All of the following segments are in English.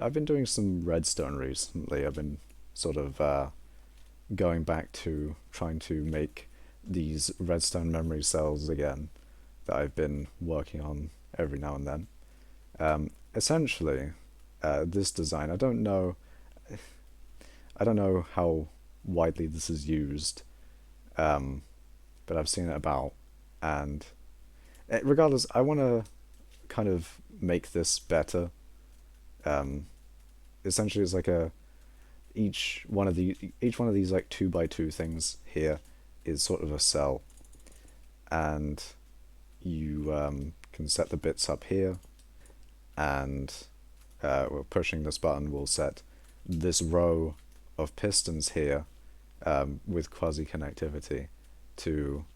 I've been doing some redstone recently. I've been sort of going back to trying to make these redstone memory cells again that I've been working on every now and then. Essentially, this design, I don't know how widely this is used, um, but I've seen it about, and regardless, I want to kind of make this better. Um, Essentially, it's like a each one of these like 2 by 2 things here is sort of a cell, and you can set the bits up here, and we're pushing this button will set this row of pistons here with quasi connectivity to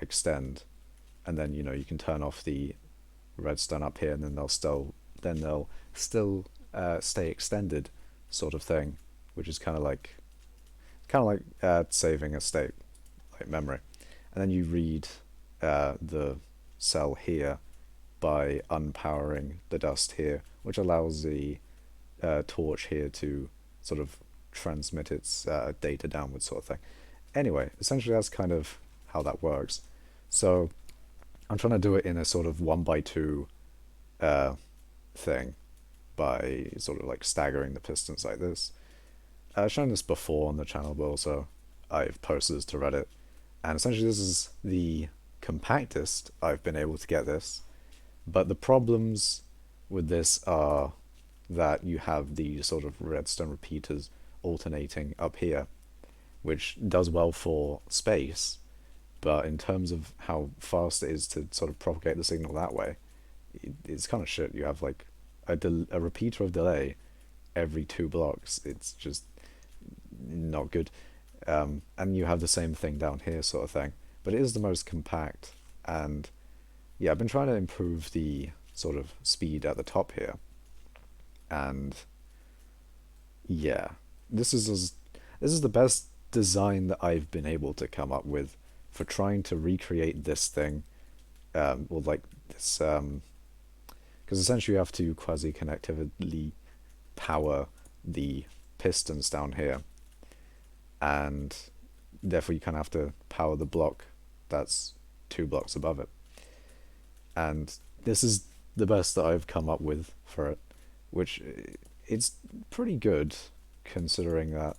extend, and then you can turn off the redstone up here, and then they'll still stay extended, sort of thing, which is kind of like saving a state, like memory. And then you read the cell here by unpowering the dust here, which allows the torch here to sort of transmit its data downwards, sort of thing. Anyway, essentially that's kind of how that works. So I'm trying to do it in a sort of 1 by 2 uh, thing by sort of like staggering the pistons like this. I've shown this before on the channel, but also I've posted this to Reddit. And essentially this is the compactest I've been able to get this. But the problems with this are that you have the sort of redstone repeaters alternating up here, which does well for space, but in terms of how fast it is to sort of propagate the signal that way, it's kind of shit. You have like a repeater of delay every 2 blocks. It's just not good. And you have the same thing down here, sort of thing. But it is the most compact, and yeah, I've been trying to improve the sort of speed at the top here, and yeah, this is this is the best design that I've been able to come up with for trying to recreate this thing. Or like this, because essentially you have to quasi connectively power the pistons down here, and therefore you kind of have to power the block that's 2 blocks above it. And this is the best that I've come up with for it, which it's pretty good considering that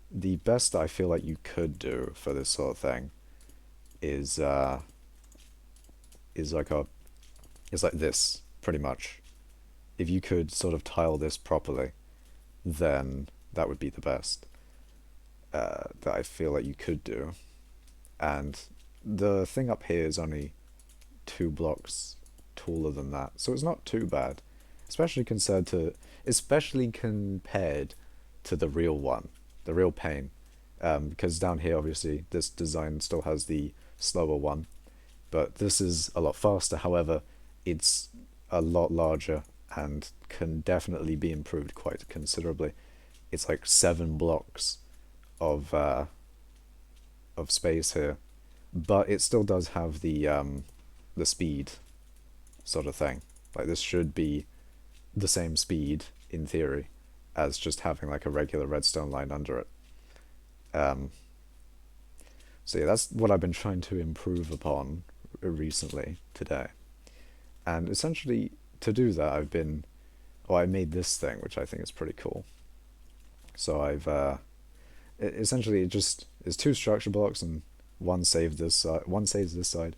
the best that I feel like you could do for this sort of thing is is like a is like this pretty much. If you could sort of tile this properly, then that would be the best that I feel like you could do. And the thing up here is only 2 blocks taller than that, so it's not too bad, especially compared to the real one, the real pane. Because down here, obviously, this design still has the slower one, but this is a lot faster. However, it's a lot larger and can definitely be improved quite considerably. It's like 7 blocks of of space here, but it still does have the speed sort of thing. Like this should be the same speed in theory as just having like a regular redstone line under it. Um, so yeah, that's what I've been trying to improve upon recently today. And essentially to do that, I made this thing, which I think is pretty cool. So essentially it just is 2 structure blocks, and one saves this side,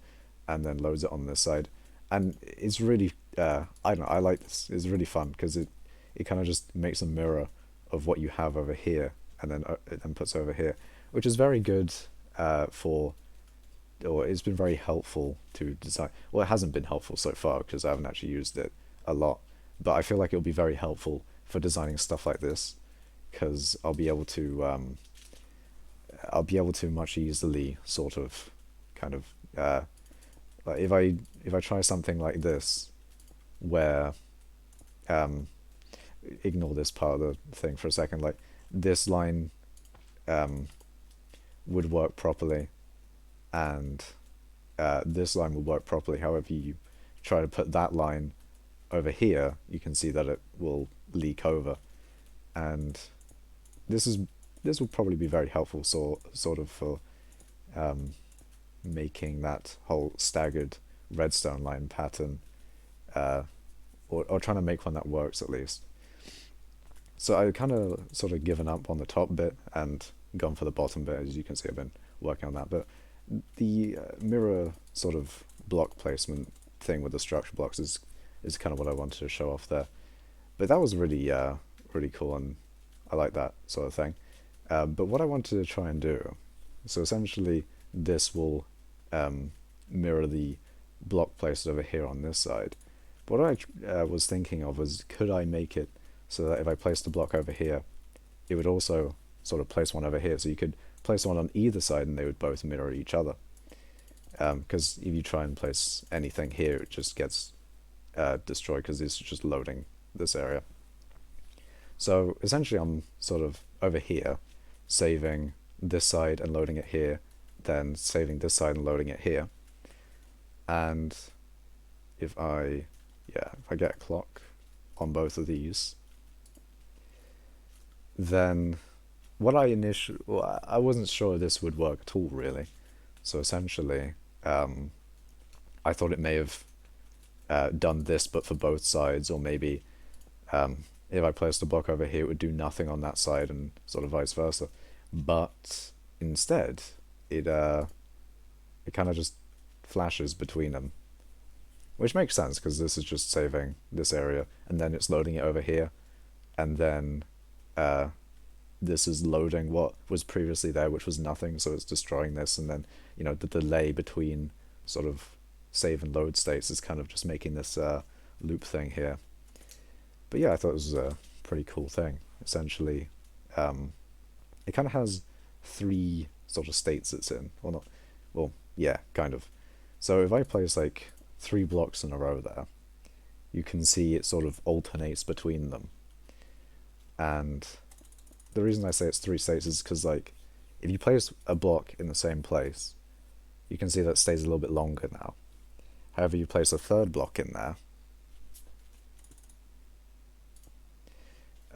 and then loads it on this side. And it's really, I don't know, I like this. It's really fun because it kind of just makes a mirror of what you have over here, and then it then puts over here, which is very good for, or it's been very helpful to design. Well, it hasn't been helpful so far because I haven't actually used it a lot, but I feel like it'll be very helpful for designing stuff like this, because I'll be able to much easily sort of kind of like if I try something like this where um ignore this part of the thing for a second, like this line um would work properly, and this line will work properly. However, you try to put that line over here, you can see that it will leak over, and this is this will probably be very helpful sort of for um, making that whole staggered redstone line pattern, uh, or trying to make one that works at least. So I kind of sort of given up on the top bit and gone for the bottom bit. As you can see, I've been working on that. But the mirror sort of block placement thing with the structure blocks is kind of what I wanted to show off there. But that was really really cool, and I like that sort of thing. But what I wanted to try and do, so essentially this will mirror the block placed over here on this side. What I was thinking of was, could I make it so that if I placed a block over here, it would also sort of place one over here, so you could place one on either side and they would both mirror each other. Because if you try and place anything here, it just gets destroyed because it's just loading this area. So essentially I'm sort of over here, saving this side and loading it here, then saving this side and loading it here. And if I get a clock on both of these, then what I wasn't sure this would work at all really. So essentially, I thought it may have done this, but for both sides, or maybe if I placed a block over here, it would do nothing on that side, and sort of vice versa. But instead, it kind of just flashes between them, which makes sense because this is just saving this area, and then it's loading it over here, and then this is loading what was previously there, which was nothing, so it's destroying this, and then the delay between sort of save and load states is kind of just making this loop thing here. But yeah, I thought it was a pretty cool thing. Essentially, it kind of has three sort of states it's in. Well, not, well, yeah, kind of. So if I place like 3 blocks in a row there, you can see it sort of alternates between them. And the reason I say it's 3 states is because, like, if you place a block in the same place, you can see that it stays a little bit longer now. However, you place a third block in there,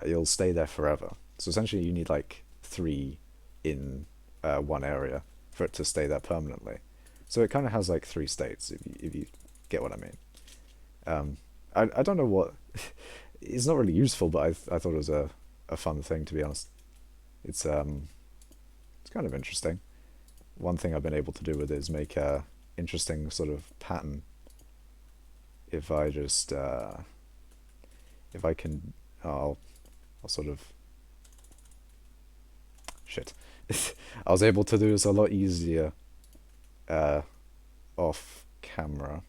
you'll stay there forever. So essentially you need like 3 in one area for it to stay there permanently. So it kind of has like 3 states, if you get what I mean. I don't know what... It's not really useful, but I thought it was a fun thing, to be honest. It's kind of interesting. One thing I've been able to do with it is make a interesting sort of pattern. If I just... if I can... I'll sort of... Shit. I was able to do this a lot easier off camera.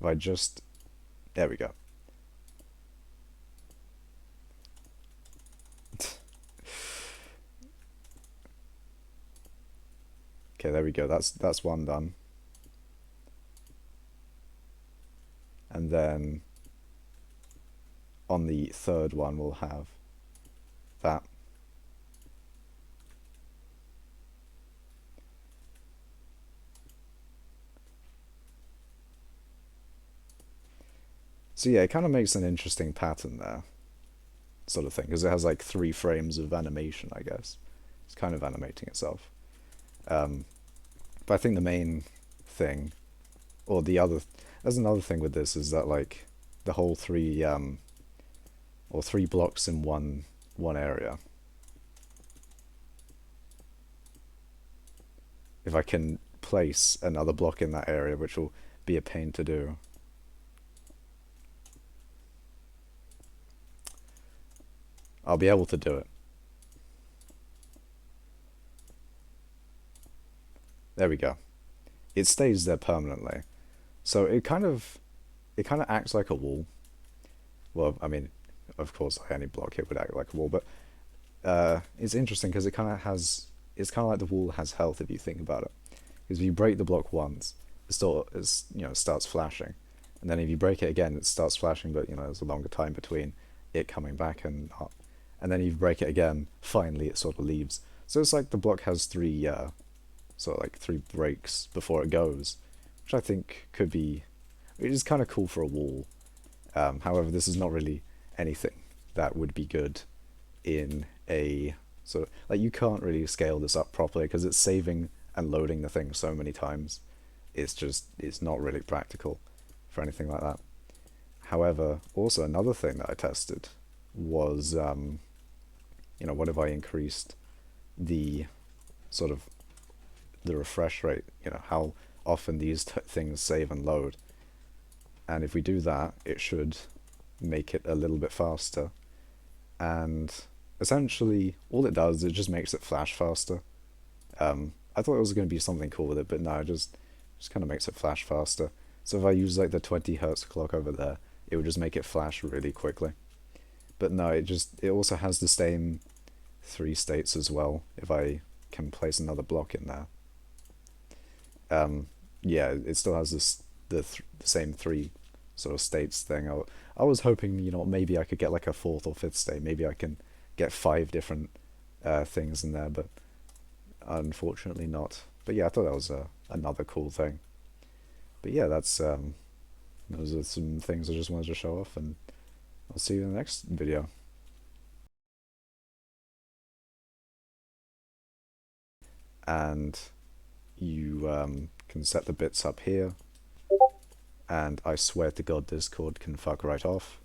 If I just... There we go. Okay, there we go. That's one done. And then on the third one we'll have that. So yeah, it kind of makes an interesting pattern there, sort of thing, because it has like 3 frames of animation, I guess. It's kind of animating itself. But I think the main thing, or there's another thing with this, is that like the whole 3 or 3 blocks in one area. If I can place another block in that area, which will be a pain to do. I'll be able to do it. There we go. It stays there permanently. So it kind of acts like a wall. Well, I mean, of course, like any block, it would act like a wall, but it's interesting because it's kind of like the wall has health if you think about it. Because if you break the block once, it starts flashing, and then if you break it again, it starts flashing, but there's a longer time between it coming back and not. And then if you break it again, finally it sort of leaves. So it's like the block has 3 sort of like 3 breaks before it goes, which I think could be which is kind of cool for a wall. However, this is not really anything that would be good in a sort of, like, you can't really scale this up properly because it's saving and loading the thing so many times. It's not really practical for anything like that. However, also another thing that I tested was, what if I increased the sort of the refresh rate, how often these things save and load. And if we do that, it should make it a little bit faster. And essentially, all it does, it just makes it flash faster. I thought it was going to be something cool with it, but no, it just kind of makes it flash faster. So if I use like the 20 hertz clock over there, it would just make it flash really quickly. But no, it also has the same three states as well. If I can place another block in there, yeah, it still has the same three sort of states thing. I was hoping, maybe I could get like a fourth or fifth state. Maybe I can get five different things in there, but unfortunately not. But yeah, I thought that was another cool thing. But yeah, those are some things I just wanted to show off, and I'll see you in the next video. And you can set the bits up here, and I swear to God, Discord can fuck right off.